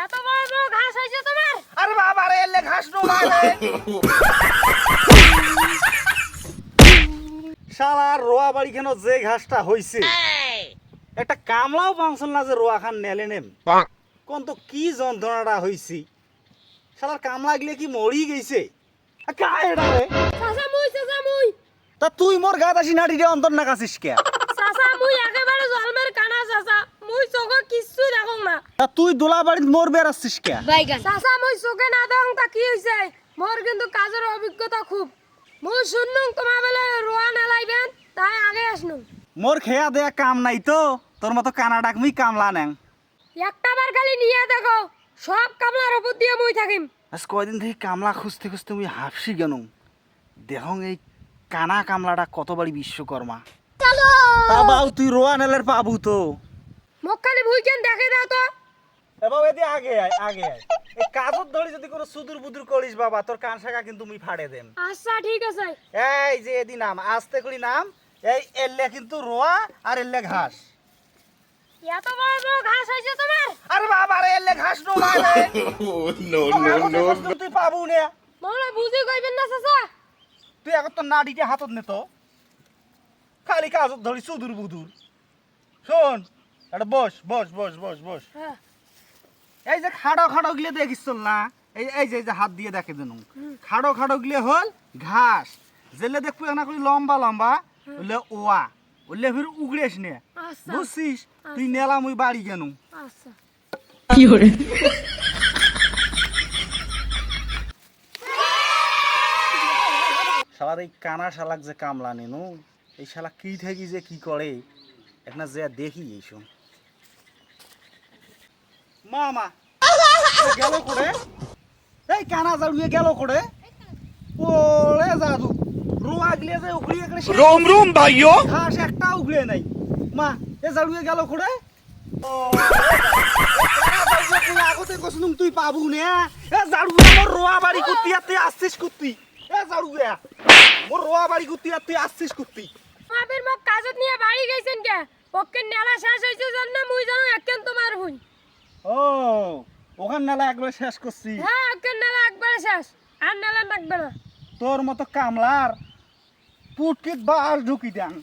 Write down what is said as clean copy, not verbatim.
এত বড় বড় ঘাস হইছে তোমার? আরে বাবা রে, এলে ঘাস নো মারে। শালার রোয়া বাড়ি কেন যে ঘাসটা হইছে, একটা কামলাও পাংছল না যে রোয়া খান নেলে নেম। কোন তো কি যন্ত্রণাটা হইছি, শালার কামলা গিলে কি মরি গেছে। কায় এটা রে? চাচা মুই তা তুই মোর গাত আসি নাড়ি রে অন্তর না কাছিস কে? চাচা মুই একেবারে জলমের কানা চাচা, মুই চোখে কিচ্ছু দেখং না। তা তুই দোলা বাড়িত মোর বেড়াচ্ছিস কে? চাচা মুই চোখে না দেখং তা কি হইছে? মোর কিন্তু কাজের অভিজ্ঞতা খুব। মুই শুনুন তোমার বেলা রোয়া নেলাইবেন, তাই আগে আসনু। মোর খেয়া দেয়া কাম নাই তো, তোর মতো কানা ডাকমি কামলা নেন। একটা বার খালি নিয়ে দেখো, সব কামলার উপর দিয়ে মুই থাকিম। আজ কয়দিন থেকে কামলা খুঁজতে খুঁজতে মুই হাফসি গেল। দেখং এই কানা কামলাটা কত বাড়ি বিশ্বকর্মা। তা বাউ তুই রোয়া নেলের পাবু তো। মোক খালি ভুই কেন দেখে দাও তো। এবার এদি আগে আয়, আগে আয়। এই কাজত ধরি যদি কোনো সুদূর বুদুর করিস বাবা, তোর কান শাখা কিন্তু মুই ফাড়ে দেম। আচ্ছা ঠিক আছে। এই যে এদি নাম, আস্তে করি নাম। এই এল্লে কিন্তু রোয়া আর এল্লে ঘাস। এত বড় বড় ঘাস হইছে তোমার? আরে বাবা রে, এল্লে ঘাস নো মারে। তুই পাবু নে। মোলা বুঝি কইবেন না চাচা। তুই এখন তো নাড়িকে হাতত নে তো, খালি কাজত ধরি সুদূর বুদুর। শোন, এটা বস বস বস বস বস। হ্যাঁ এই যে খাড়ো খাড়ো গিলে দেখিস চল না, এই যে হাত দিয়ে দেখে দেন, খাড়ো খাড়ো গিলে হল ঘাস। যেলে দেখবো না করি লম্বা লম্বা ওলে ওয়া, ওলে ফির উগড়েস নে, আচ্ছা বুঝছিস? তুই নেলা মুই বাড়ি কেন। আচ্ছা। শালার এই কানা শালাক যে কামলা নেনু, এই শালা কি থাকি যে কি করে একটা যে দেখি এইসব। মামা গেল করে, এই কানা জাড়ুয়ে গেল করে। ওরে জাদু, রোয়া গিলে যে উগড়িয়ে গেলে रोम रोम भाइयों ঘাস একটা উগড়ে নাই। মা এ জাড়ুয়ে গেল করে। আগতে কসনুম তুই পাবু নে। এ জাড়ুয়ে মোর রোয়া বাড়ি কুত্তি আর তুই আসছিস কুত্তি। এ জাড়ুয়ে মোর রোয়া বাড়ি কুত্তি আর তুই আসছিস কুত্তি। আবির মোক কাজত নিয়ে বাড়ি গেছেন কে? ওকে নেলা শেষ হইছে জান মুই জানো একখান তোমার হই। ও ওখান নালা একবার শেষ করছি। হ্যাঁ একখান নেলা একবারে শেষ, আর নেলা লাগবে না। তোর মতো কামলার পুটকিত বার ঢুকি দেন।